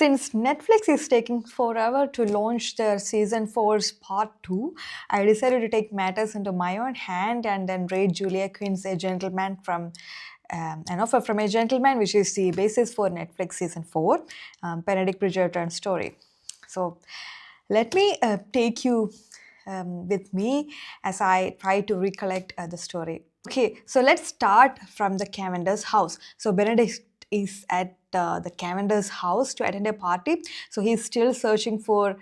Since Netflix is taking forever to launch their season four's part 2, I decided to take matters into my own hand and then read Julia Quinn's A Gentleman from An Offer from a Gentleman, which is the basis for Netflix season 4, Benedict Bridgerton story. So let me take you with me as I try to recollect the story. Okay, so let's start from the Cavender's house. So Benedict is at the Cavender's house to attend a party. So he's still searching for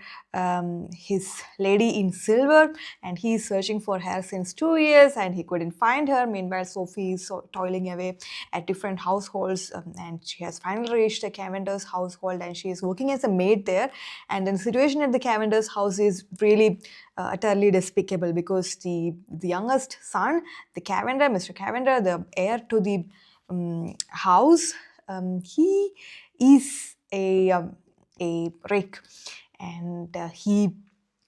his lady in silver, and he's searching for her since 2 years, and he couldn't find her. Meanwhile, Sophie is toiling away at different households, and she has finally reached the Cavender's household, and she is working as a maid there. And then the situation at the Cavender's house is really utterly despicable because the youngest son, the Cavender, Mr. Cavender, the heir to the house, he is a rake, and he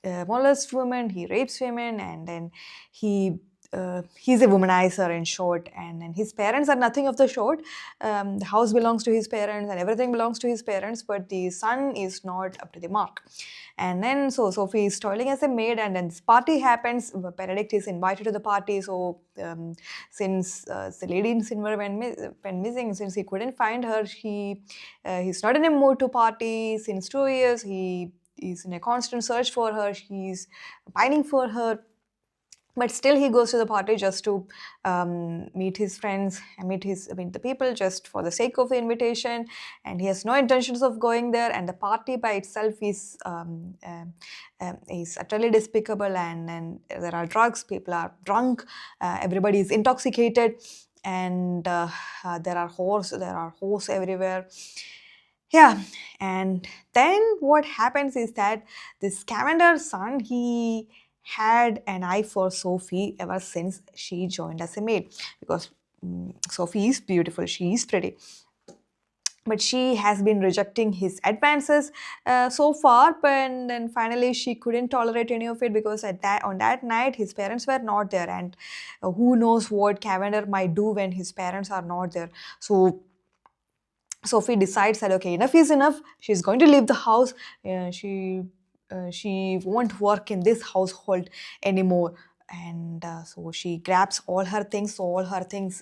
molests women, he rapes women, and then he's a womanizer in short. And then his parents are nothing of the sort. The house belongs to his parents and everything belongs to his parents, but the son is not up to the mark. And then so Sophie is toiling as a maid, and then this party happens. Benedict is invited to the party. So since the lady in silver went missing, since he couldn't find her, he's not in a mood to party since 2 years. He is in a constant search for her. He's pining for her. But still, he goes to the party just to meet his friends and meet the people just for the sake of the invitation. And he has no intentions of going there. And the party by itself is utterly despicable. And there are drugs. People are drunk. Everybody is intoxicated. And there are whores everywhere. Yeah, and then what happens is that this Cavender's son, he had an eye for Sophie ever since she joined as a maid, because Sophie is beautiful, she is pretty. But she has been rejecting his advances so far, and then finally she couldn't tolerate any of it, because on that night his parents were not there, and who knows what Cavender might do when his parents are not there. So Sophie decides that okay, enough is enough. She's going to leave the house. She won't work in this household anymore. And so she grabs all her things. So all her things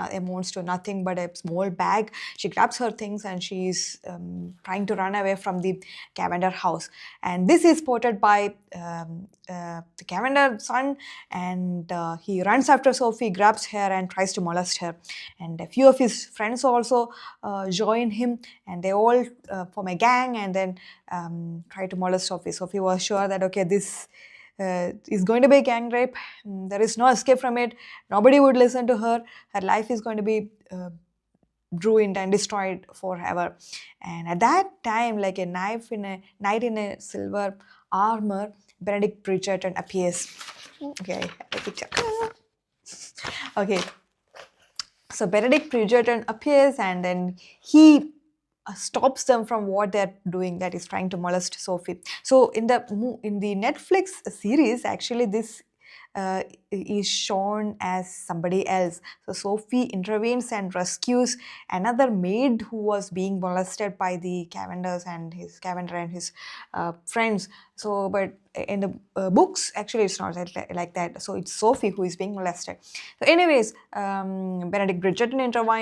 amounts to nothing but a small bag. She grabs her things and she's trying to run away from the Cavender house. And this is spotted by the Cavender son, and he runs after Sophie, grabs her and tries to molest her. And a few of his friends also join him, and they all form a gang and then try to molest Sophie. Sophie was sure that okay, this is going to be a gang rape. There is no escape from it. Nobody would listen to her. Her life is going to be ruined and destroyed forever. And at that time, like a knight in a silver armor, Benedict Bridgerton appears. Okay, I have a picture. Okay, so Benedict Bridgerton appears, and then he stops them from what they're doing, that is trying to molest Sophie. So in the Netflix series, actually this is shown as somebody else. So Sophie intervenes and rescues another maid who was being molested by the Cavender and his friends. So but in the books, actually it's not like that. So it's Sophie who is being molested. So anyways, Benedict Bridgerton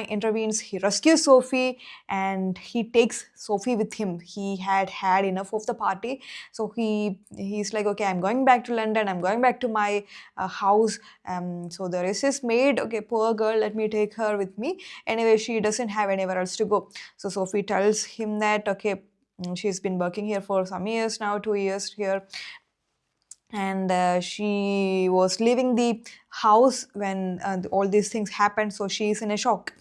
intervenes. He rescues Sophie and he takes Sophie with him. He had enough of the party. So he's like, okay, I'm going back to London. I'm going back to my house. So there is this maid. Okay, poor girl, let me take her with me. Anyway, she doesn't have anywhere else to go. So Sophie tells him that, okay, she's been working here for some years now, 2 years here. And she was leaving the house when all these things happened, so she is in a shock.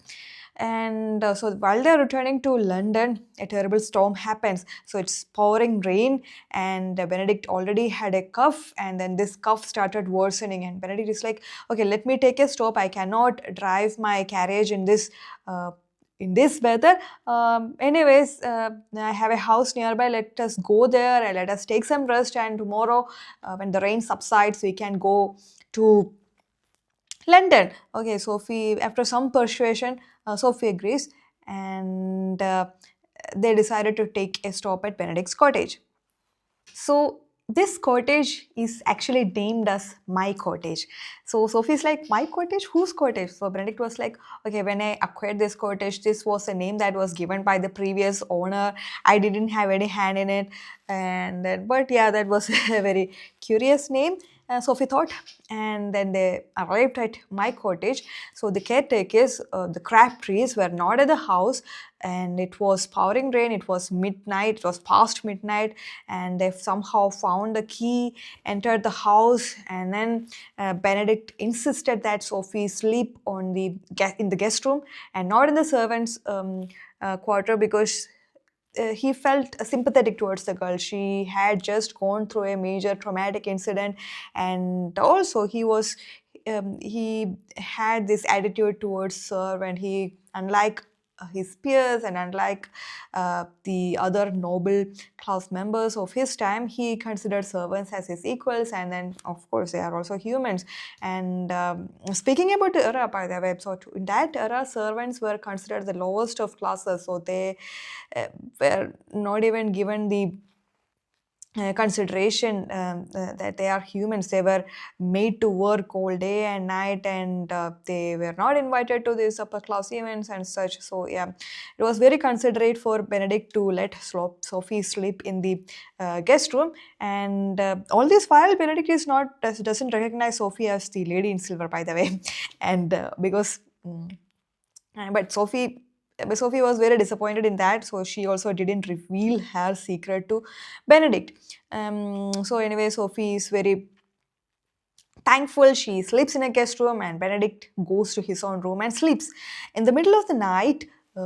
And so while they're returning to London, a terrible storm happens. So it's pouring rain, and Benedict already had a cough, and then this cough started worsening. And Benedict is like, okay, let me take a stop. I cannot drive my carriage in this weather. Anyways, I have a house nearby. Let us go there and let us take some rest. And tomorrow, when the rain subsides, we can go to London. Okay, Sophie, after some persuasion, Sophie agrees. And they decided to take a stop at Benedict's cottage. So this cottage is actually named as my cottage. So Sophie's like, my cottage? Whose cottage? So Benedict was like, okay, when I acquired this cottage, this was a name that was given by the previous owner. I didn't have any hand in it. And then, but yeah, that was a very curious name. Sophie thought, and then they arrived at my cottage. So the caretakers, the Crabtrees, were not at the house, and it was pouring rain. It was midnight. It was past midnight, and they somehow found the key, entered the house, and then Benedict insisted that Sophie sleep in the guest room and not in the servants' quarter, because he felt sympathetic towards the girl. She had just gone through a major traumatic incident, and also he had this attitude towards her, and he, unlike his peers and unlike the other noble class members of his time, he considered servants as his equals, and then of course they are also humans. And speaking about the era, by the way, so in that era, servants were considered the lowest of classes, so they uh, were not even given the consideration that they are humans. They were made to work all day and night, and they were not invited to these upper class events and such. So yeah, it was very considerate for Benedict to let Sophie sleep in the guest room. And all this while, Benedict doesn't recognize Sophie as the lady in silver, by the way. And because but Sophie was very disappointed in that, so she also didn't reveal her secret to Benedict. So anyway, Sophie is very thankful. She sleeps in a guest room, and Benedict goes to his own room and sleeps. In the middle of the night,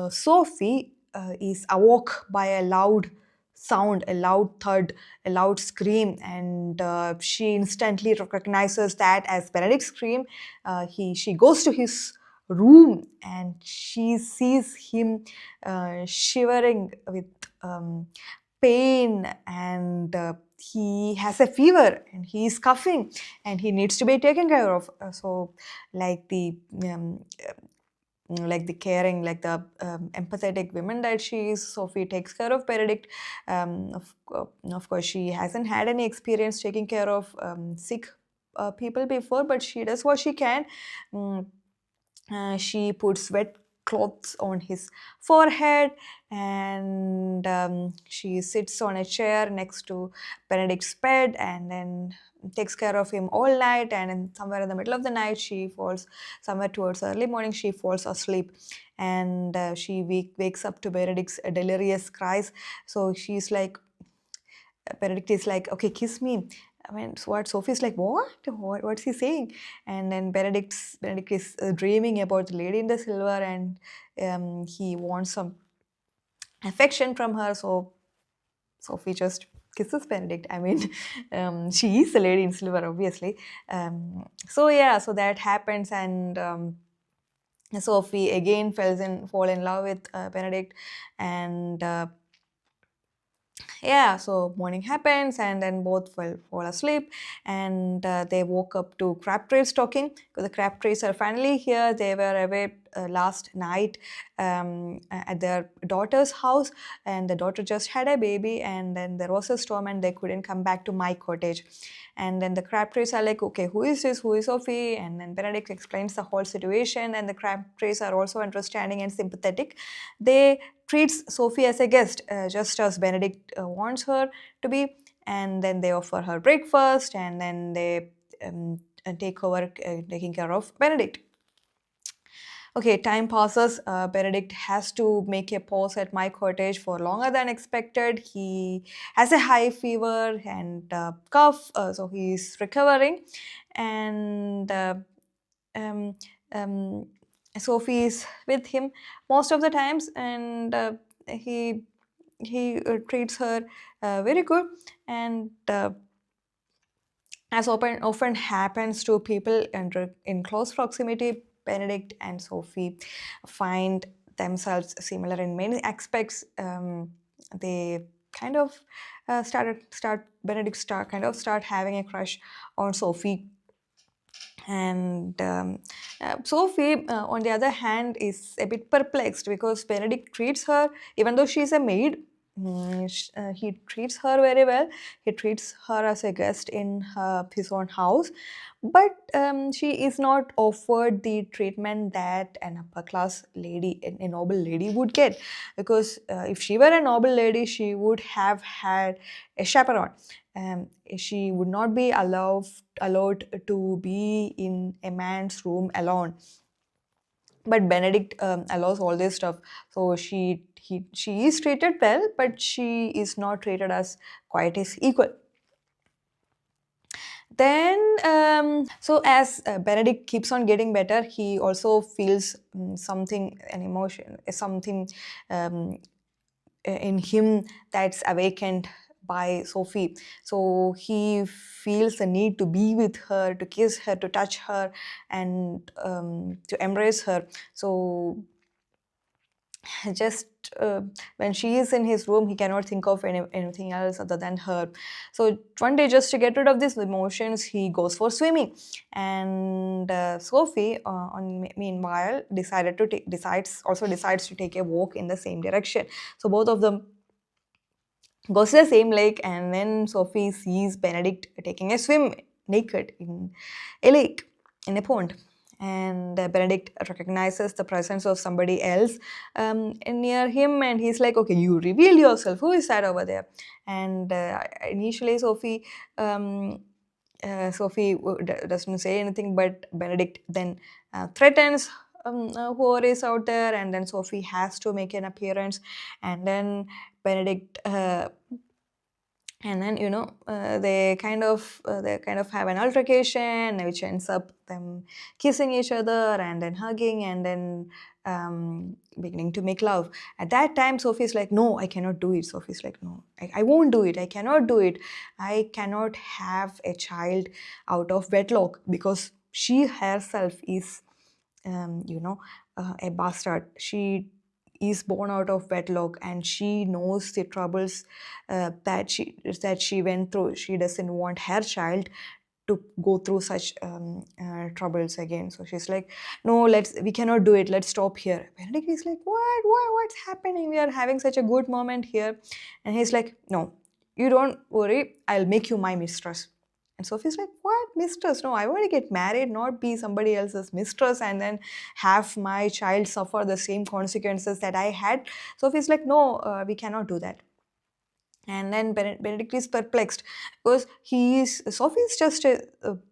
Sophie is awoke by a loud sound, a loud thud, a loud scream, and she instantly recognizes that as Benedict's scream. She goes to his room, and she sees him shivering with pain, and he has a fever, and he is coughing, and he needs to be taken care of. So like um, the caring, like the empathetic women that she is, Sophie takes care of Benedict. Of course, she hasn't had any experience taking care of sick people before, but she does what she can. Mm, she puts wet cloths on his forehead, and she sits on a chair next to Benedict's bed, and then takes care of him all night. And somewhere in the middle of the night, she falls, somewhere towards early morning, she falls asleep, and she wakes up to Benedict's delirious cries. So she's like, Benedict is like, okay, kiss me. I mean, so what? Sophie's like, what's he saying? And then Benedict is dreaming about the lady in the silver, and he wants some affection from her. So Sophie just kisses Benedict. I mean, she is the lady in silver, obviously. So yeah, so that happens, and Sophie again fall in love with Benedict, and yeah, so morning happens, and then both fall asleep, and they woke up to Crabtrees talking, because the Crabtrees are finally here. They were away last night at their daughter's house, and the daughter just had a baby, and then there was a storm, and they couldn't come back to my cottage. And then the Crabtrees are like, okay, who is this? Who is Sophie? And then Benedict explains the whole situation, and the Crabtrees are also understanding and sympathetic. They treats Sophie as a guest, just as Benedict wants her to be. And then they offer her breakfast, and then they take over taking care of Benedict. Okay, time passes. Benedict has to make a pause at my cottage for longer than expected. He has a high fever and cough, so he's recovering. And um, um, Sophie is with him most of the times, and he treats her very good. And as often happens to people in close proximity, Benedict and Sophie find themselves similar in many aspects. They kind of start Benedict start having a crush on Sophie, And Sophie, on the other hand, is a bit perplexed because Benedict treats her, even though she's a maid, he treats her very well. He treats her as a guest in his own house. But she is not offered the treatment that an upper class lady, a noble lady, would get. Because if she were a noble lady, she would have had a chaperone. She would not be allowed to be in a man's room alone. But Benedict allows all this stuff, so she is treated well, but she is not treated as quite as equal. Then, so as Benedict keeps on getting better, he also feels something, an emotion, something um, in him that's awakened by Sophie. So he feels the need to be with her, to kiss her, to touch her, and to embrace her. So just when she is in his room, he cannot think of anything else other than her. So one day, just to get rid of these emotions, he goes for swimming. And Sophie, meanwhile, decides to take a walk in the same direction. So both of them goes to the same lake, and then Sophie sees Benedict taking a swim naked in a lake, in a pond. And Benedict recognizes the presence of somebody else near him, and he's like, "Okay, you reveal yourself. Who is that over there?" And initially, um, doesn't say anything, but Benedict then threatens whoever is out there, and then Sophie has to make an appearance, and then Benedict and then they kind of have an altercation which ends up them kissing each other and then hugging and then beginning to make love. At that time, Sophie's like, no, I cannot do it. Sophie's like, no, I won't do it. I cannot do it. I cannot have a child out of wedlock because she herself is a bastard. She is born out of wedlock, and she knows the troubles that she went through. She doesn't want her child to go through such troubles again. So she's like, no, we cannot do it. Let's stop here. Benedict is like, what's happening? We are having such a good moment here. And he's like, no, you don't worry. I'll make you my mistress. And Sophie's like, what? Mistress? No, I want to get married, not be somebody else's mistress and then have my child suffer the same consequences that I had. Sophie's like, no, we cannot do that. And then Benedict is perplexed because Sophie is just a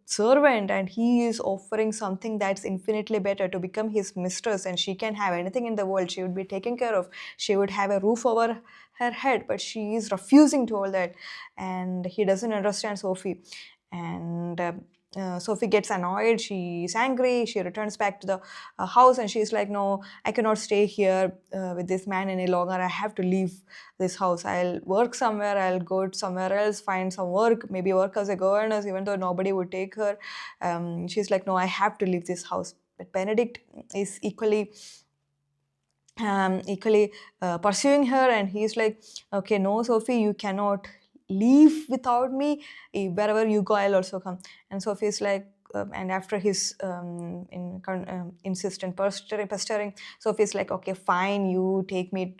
servant, and he is offering something that's infinitely better to become his mistress, and she can have anything in the world. She would be taken care of. She would have a roof over her head, but she is refusing to all that, and he doesn't understand Sophie. And Sophie gets annoyed. She is angry. She returns back to the house, and she's like, no, I cannot stay here with this man any longer. I have to leave this house. I'll work somewhere. I'll go somewhere else, find some work, maybe work as a governess, even though nobody would take her. She's like, no, I have to leave this house. But Benedict is equally pursuing her, and he's like, okay, no, Sophie, you cannot leave without me. Wherever you go, I'll also come. And Sophie's like, and after his insistent pestering, Sophie's like, okay, fine, you take me,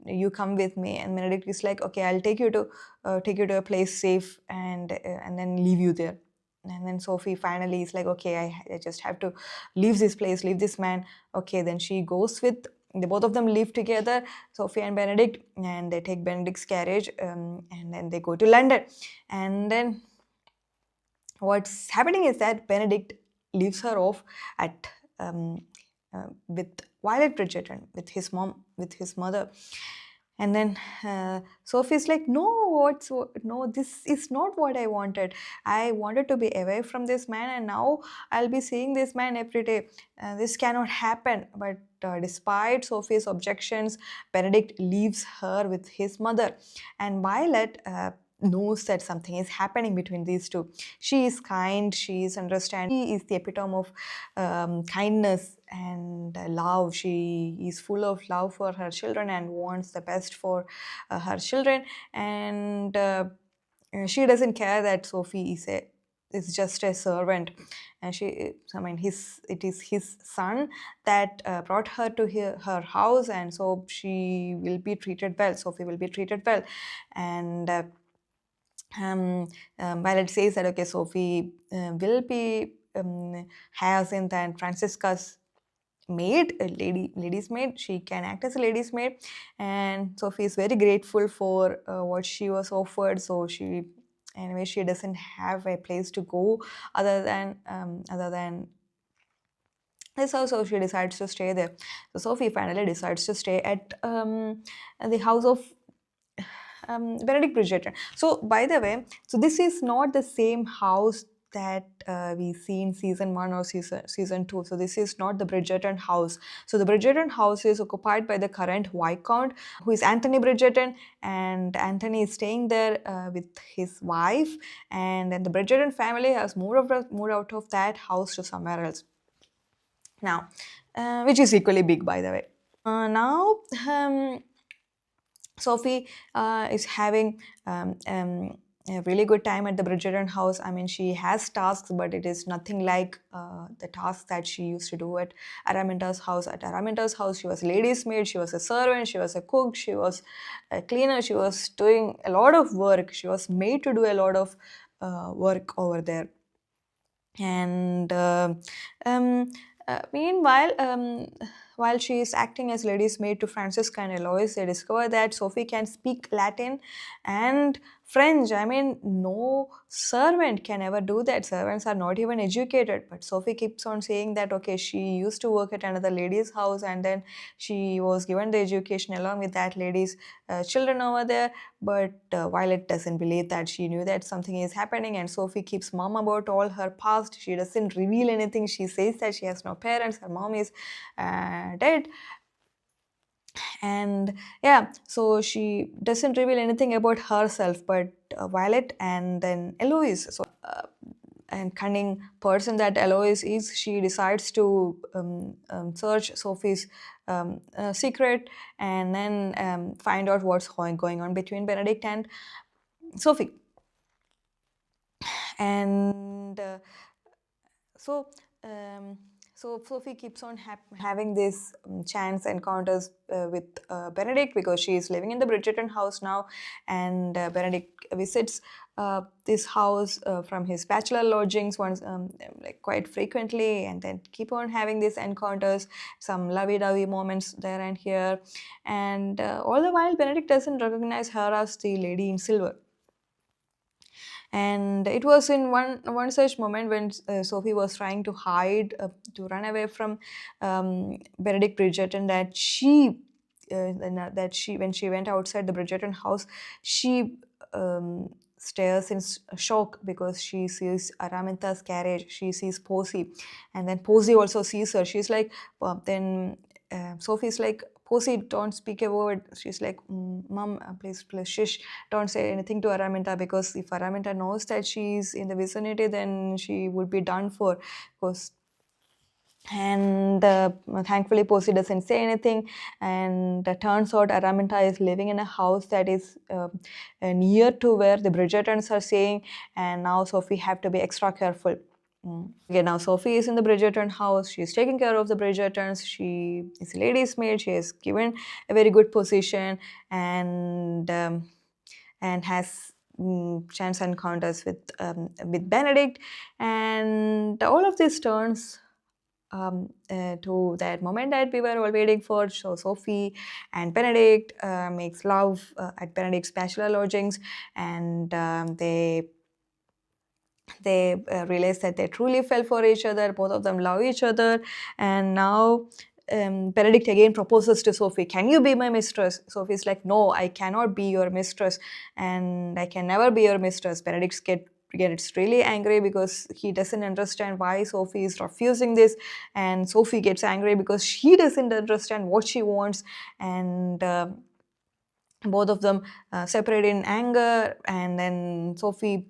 you come with me. And Benedict is like, okay, I'll take you to a place safe, and then leave you there. And then Sophie finally is like, okay, I just have to leave this place, leave this man. Okay, then she goes with, they both of them live together, Sophie and Benedict, and they take Benedict's carriage, and then they go to London. And then what's happening is that Benedict leaves her off at with Violet Bridgerton, with his mom, with his mother. And then Sophie's like, no, this is not what I wanted. I wanted to be away from this man, and now I'll be seeing this man every day. This cannot happen. But despite Sophie's objections, Benedict leaves her with his mother. And Violet knows that something is happening between these two. She is kind, she is understanding, she is the epitome of kindness and love. She is full of love for her children and wants the best for her children. And she doesn't care that Sophie is a is just a servant, and I mean, it is his son that brought her to her house, and so she will be treated well. Sophie will be treated well, and um, while it says that, okay, Sophie will be Hyacinth and Francisca's maid, a lady's maid. She can act as a lady's maid, and Sophie is very grateful for what she was offered. So she, anyway, she doesn't have a place to go other than this house, so she decides to stay there. So Sophie finally decides to stay at the house of Benedict Bridgerton. So, by the way, so this is not the same house that we see in season 1 or season 2. So this is not the Bridgerton house. So the Bridgerton house is occupied by the current Viscount, who is Anthony Bridgerton, and Anthony is staying there with his wife, and then the Bridgerton family has moved out of that house to somewhere else now, which is equally big, by the way. Now, Sophie is having a really good time at the Bridgerton house. I mean, she has tasks, but it is nothing like the tasks that she used to do at Araminta's house. At Araminta's house, she was a lady's maid, she was a servant, she was a cook, she was a cleaner, she was doing a lot of work. She was made to do a lot of work over there. And meanwhile, while she is acting as lady's maid to Francisca and Eloise, they discover that Sophie can speak Latin and French. I mean, no servant can ever do that. Servants are not even educated. But Sophie keeps on saying that, okay, she used to work at another lady's house, and then she was given the education along with that lady's children over there. But Violet doesn't believe that. She knew that something is happening, and Sophie keeps mum about all her past. She doesn't reveal anything. She says that she has no parents. Her mom is dead, and yeah, so she doesn't reveal anything about herself. But Violet and then Eloise, so and cunning person that Eloise is, she decides to search Sophie's secret, and then find out what's going on between Benedict and Sophie. And so um, so Sophie keeps on having these chance encounters with Benedict, because she is living in the Bridgerton house now, and Benedict visits this house from his bachelor lodgings once, like quite frequently, and then keep on having these encounters, some lovey-dovey moments there and here, and all the while Benedict doesn't recognize her as the lady in silver. And it was in one such moment when Sophie was trying to hide, to run away from Benedict Bridgerton, that when she went outside the Bridgerton house, she stares in shock because she sees Araminta's carriage. She sees Posey, and then Posey also sees her. She's like, then Sophie's like, Posey, don't speak a word. She's like, Mom, please, shush. Don't say anything to Araminta, because if Araminta knows that she's in the vicinity, then she would be done for. Because and thankfully Posey doesn't say anything, and turns out Araminta is living in a house that is near to where the Bridgertons are staying, and now Sophie have to be extra careful. Okay, now Sophie is in the Bridgerton house. She is taking care of the Bridgertons. She is a lady's maid. She is given a very good position, and has chance encounters with Benedict, and all of this turns to that moment that we were all waiting for. So Sophie and Benedict makes love at Benedict's bachelor lodgings, and they realize that they truly fell for each other. Both of them love each other, and now Benedict again proposes to Sophie, can you be my mistress? Sophie's like, no, I cannot be your mistress, and I can never be your mistress. Benedict gets really angry because he doesn't understand why Sophie is refusing this, and Sophie gets angry because she doesn't understand what she wants, and both of them separate in anger, and then Sophie's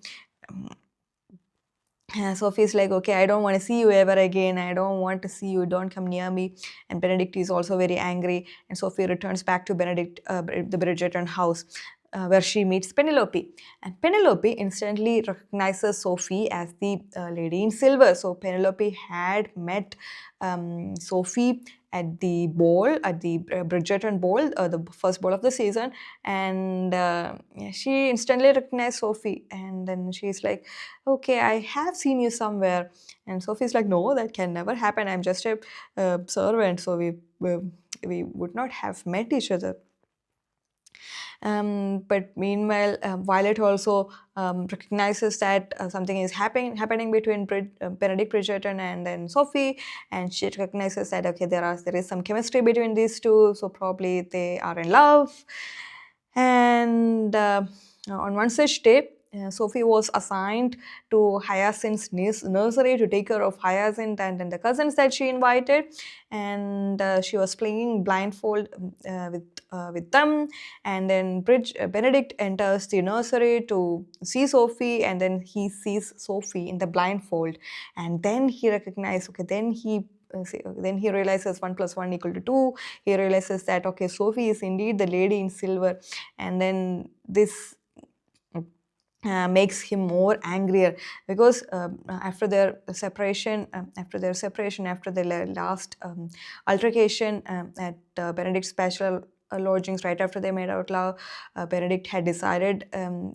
like, okay, I don't want to see you ever again. I don't want to see you. Don't come near me. And Benedict is also very angry. And Sophie returns back to the Bridgerton house. where she meets Penelope. And Penelope instantly recognizes Sophie as the lady in silver. So Penelope had met Sophie at the ball, at the Bridgerton ball, the first ball of the season, and yeah, she instantly recognized Sophie. And then she's like, "Okay, I have seen you somewhere." And Sophie's like, "No, that can never happen. I'm just a servant, so we would not have met each other." But meanwhile, Violet also recognizes that something is happening between Benedict Bridgerton and then Sophie, and she recognizes that okay, there is some chemistry between these two, so probably they are in love. And on one such day, Sophie was assigned to Hyacinth's nursery to take care of Hyacinth and then the cousins that she invited, and she was playing blindfold with them. And then Benedict enters the nursery to see Sophie, and then he sees Sophie in the blindfold, and then he recognizes. Okay, then he realizes 1 + 1 equal to 2. He realizes that okay, Sophie is indeed the lady in silver, and then this makes him more angrier because after their last altercation at Benedict's bachelor lodgings, right after they made out love, Benedict had decided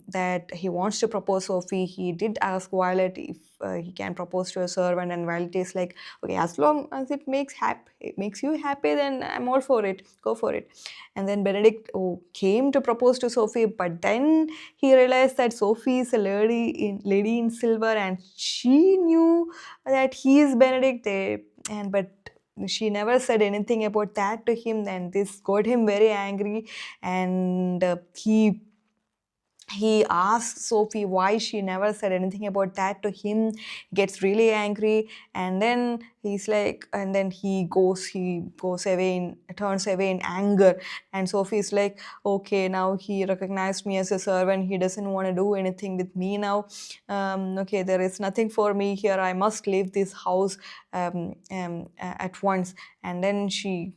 that he wants to propose Sophie. He did ask Violet if he can propose to a servant, and Violet is like, okay, as long as it makes you happy, then I'm all for it. Go for it. And then Benedict came to propose to Sophie, but then he realized that Sophie is a lady in silver, and she knew that he is Benedict. But she never said anything about that to him, and this got him very angry. And he asks Sophie why she never said anything about that to him. He gets really angry, and then he goes away turns away in anger. And Sophie's like, okay, now he recognized me as a servant. He doesn't want to do anything with me now. Okay, there is nothing for me here. I must leave this house at once. And then she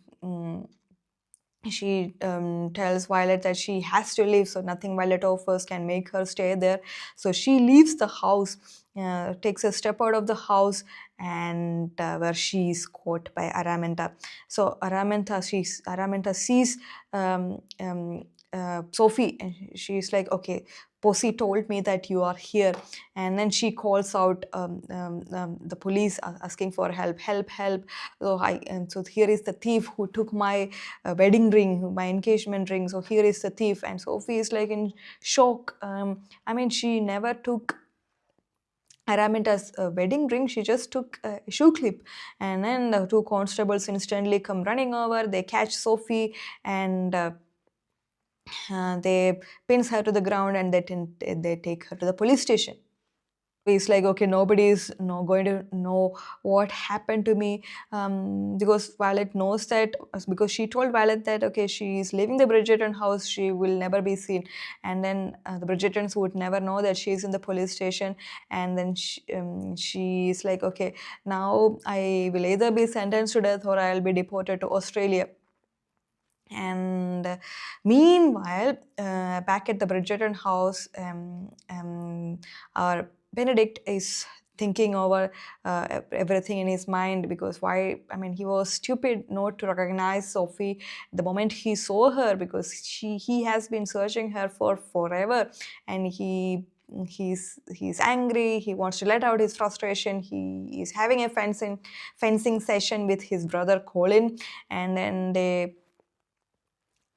tells Violet that she has to leave, so nothing Violet offers can make her stay there. So she leaves the house, takes a step out of the house, and where she is caught by Araminta. So Araminta sees Sophie, and she's like, okay, Posey told me that you are here. And then she calls out the police asking for help. So here is the thief who took my wedding ring, my engagement ring. So here is the thief. And Sophie is like in shock. I mean, she never took Araminta's wedding ring. She just took a shoe clip. And then the two constables instantly come running over. They catch Sophie, and they pins her to the ground, and they take her to the police station. It's like, okay, nobody is going to know what happened to me, because Violet knows that, because she told Violet that okay, she is leaving the Bridgerton house, she will never be seen. And then the Bridgertons would never know that she is in the police station. And then she is like, okay, now I will either be sentenced to death or I'll be deported to Australia. And meanwhile, back at the Bridgerton house, our Benedict is thinking over everything in his mind, because he was stupid not to recognize Sophie the moment he saw her, because he has been searching her for forever, and he's angry. He wants to let out his frustration. He is having a fencing session with his brother Colin, and then they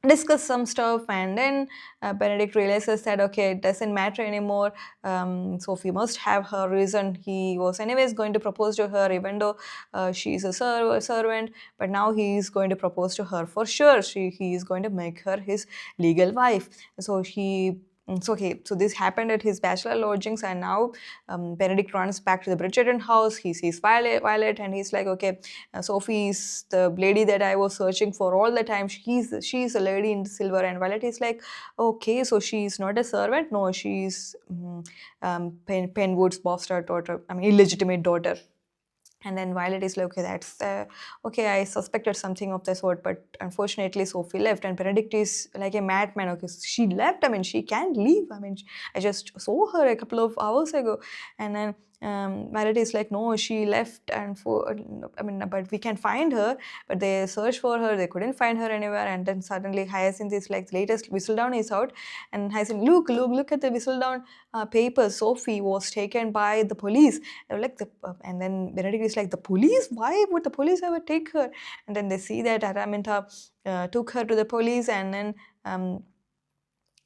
discuss some stuff. And then Benedict realizes that okay, it doesn't matter anymore. Sophie must have her reason. He was anyways going to propose to her, even though she is a servant, but now he is going to propose to her for sure. He is going to make her his legal wife. So this happened at his bachelor lodgings, and now Benedict runs back to the Bridgerton house. He sees Violet, and he's like, okay, Sophie is the lady that I was searching for all the time. She's a lady in silver. And Violet is like, okay, so she's not a servant. No, she's Penwood's bastard daughter. I mean, illegitimate daughter. And then Violet is like, okay, that's okay. I suspected something of the sort, but unfortunately, Sophie left. And Benedict is like a madman. Okay, she left. I mean, she can't leave. I mean, I just saw her a couple of hours ago. And then Violet is like, no, she left. And I mean, but we can find her. But they searched for her. They couldn't find her anywhere. And then suddenly Hyacinth is like, the latest Whistledown is out. And Hyacinth, look at the Whistledown papers. Sophie was taken by the police. They were like, and then Benedict is like, the police? Why would the police ever take her? And then they see that Araminta took her to the police, um,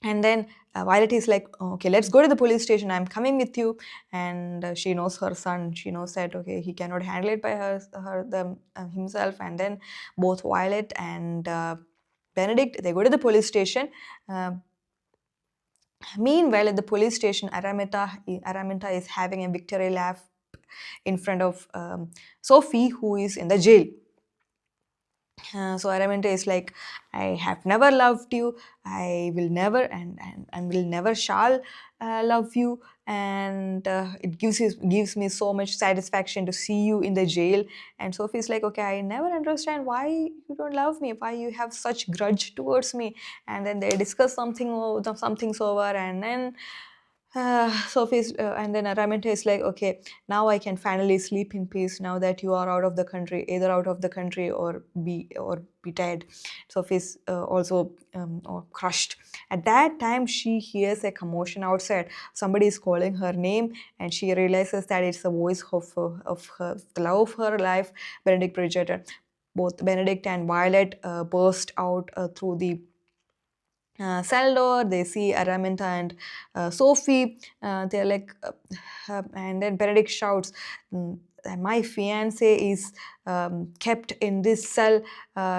and then Violet is like, okay, let's go to the police station. I'm coming with you. And she knows her son. She knows that okay, he cannot handle it by himself. And then both Violet and Benedict, they go to the police station. Uh, Meanwhile, at the police station, Araminta is having a victory lap in front of Sophie, who is in the jail. So Araminta is like, I have never loved you. I will never and will never shall love you. And it gives me so much satisfaction to see you in the jail. And Sophie is like, okay, I never understand why you don't love me, why you have such grudge towards me. And then they discuss something's over, and then and then Araminta is like, okay, now I can finally sleep in peace now that you are out of the country, either out of the country or be dead. Sophie's also crushed. At that time, she hears a commotion outside. Somebody is calling her name, and she realizes that it's the voice the love of her life, Benedict Bridgerton. Both Benedict and Violet burst out through the cell door. They see Araminta and Sophie. They're like, and then Benedict shouts, my fiance is kept in this cell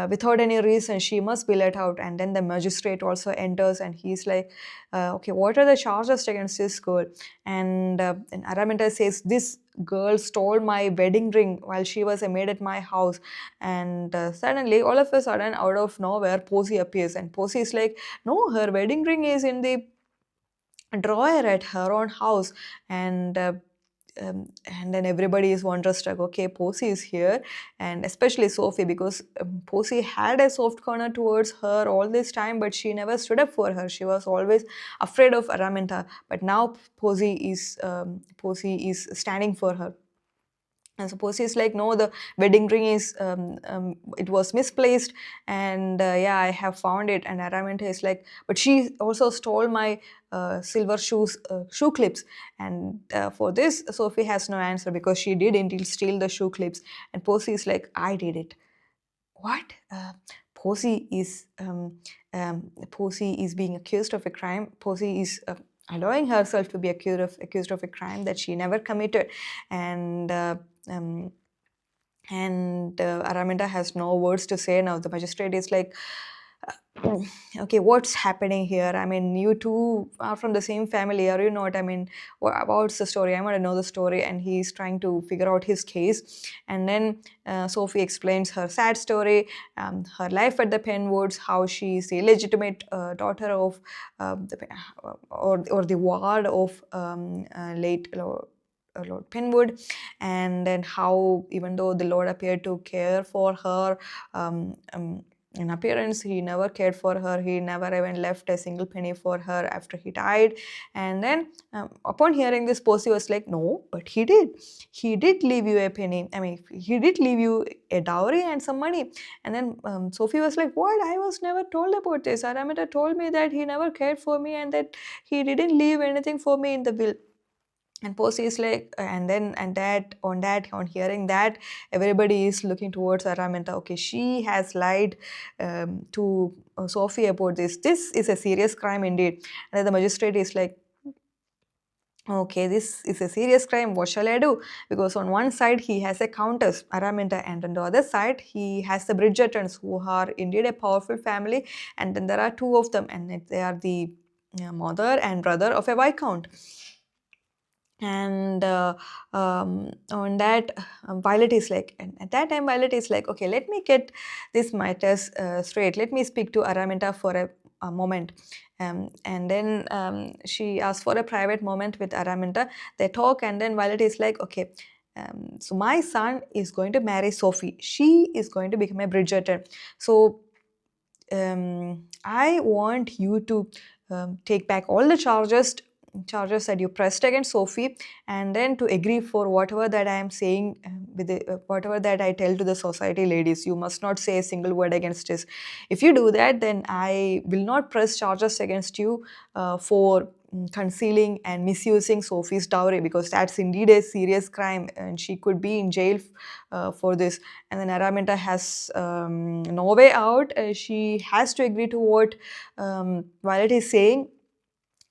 without any reason. She must be let out. And then the magistrate also enters, and he's like, okay, what are the charges against this girl? And Araminta says, this girl stole my wedding ring while she was a maid at my house. And suddenly, all of a sudden, out of nowhere, Posey appears. And Posey is like, no, her wedding ring is in the drawer at her own house. And then everybody is wonderstruck. Okay, Posey is here, and especially Sophie, because Posey had a soft corner towards her all this time, but she never stood up for her. She was always afraid of Araminta, but now Posey is standing for her. And so Posey is like, no, the wedding ring is, it was misplaced, and yeah, I have found it. And Araminta is like, but she also stole my silver shoe clips. And for this, Sophie has no answer because she did indeed steal the shoe clips. And Posey is like, I did it. What? Posey is Posey is being accused of a crime. Posey is allowing herself to be accused of a crime that she never committed. And um, Araminta has no words to say now. The magistrate is like, okay, what's happening here? I mean, you two are from the same family, are you not? I mean, what's the story? I want to know the story. And he's trying to figure out his case. And then Sophie explains her sad story, her life at the Penwoods, how she's the illegitimate daughter of or the ward of late Lord Penwood, and then how, even though the Lord appeared to care for her in appearance, he never cared for her. He never even left a single penny for her after he died. And then upon hearing this, Posey was like, no, but he did. He did leave you a penny. I mean, he did leave you a dowry and some money. And then Sophie was like, what? I was never told about this. Araminta told me that he never cared for me and that he didn't leave anything for me in the will. And Posey is like, on hearing that, everybody is looking towards Araminta. Okay, she has lied to Sophie about this. This is a serious crime indeed. And then the magistrate is like, okay, this is a serious crime. What shall I do? Because on one side he has a countess, Araminta, and on the other side he has the Bridgertons, who are indeed a powerful family. And then there are two of them, and they are the mother and brother of a viscount. And on that, Violet is like, and at that time Violet is like, okay, let me get this matters straight. Let me speak to Araminta for a moment. And then she asks for a private moment with Araminta. They talk, and then Violet is like, okay, So my son is going to marry Sophie. She is going to become a Bridgerton. So I want you to take back all the charges that you pressed against Sophie, and then to agree for whatever that I am saying, whatever that I tell to the society ladies. You must not say a single word against this. If you do that, then I will not press charges against you for concealing and misusing Sophie's dowry, because that's indeed a serious crime and she could be in jail for this. And then Araminta has no way out. She has to agree to what Violet is saying.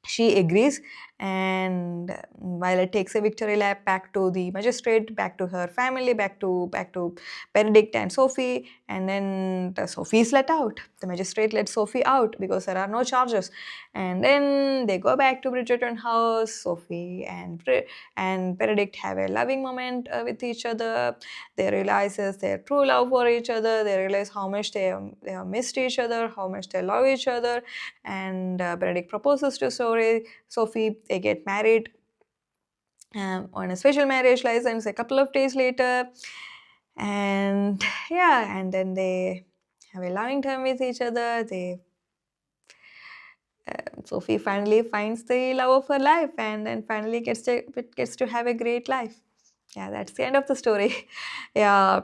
She agrees, and Violet takes a victory lap back to the magistrate, back to her family, back to Benedict and Sophie, and then Sophie is let out. The magistrate lets Sophie out because there are no charges, and then they go back to Bridgerton house. Sophie and Benedict have a loving moment with each other. They realizes their true love for each other. They realize how much they have missed each other, how much they love each other, and Benedict proposes to Sophie. They get married on a special marriage license a couple of days later, and yeah, and then they have a loving time with each other. Sophie finally finds the love of her life, and then finally gets to have a great life. Yeah, that's the end of the story. Yeah.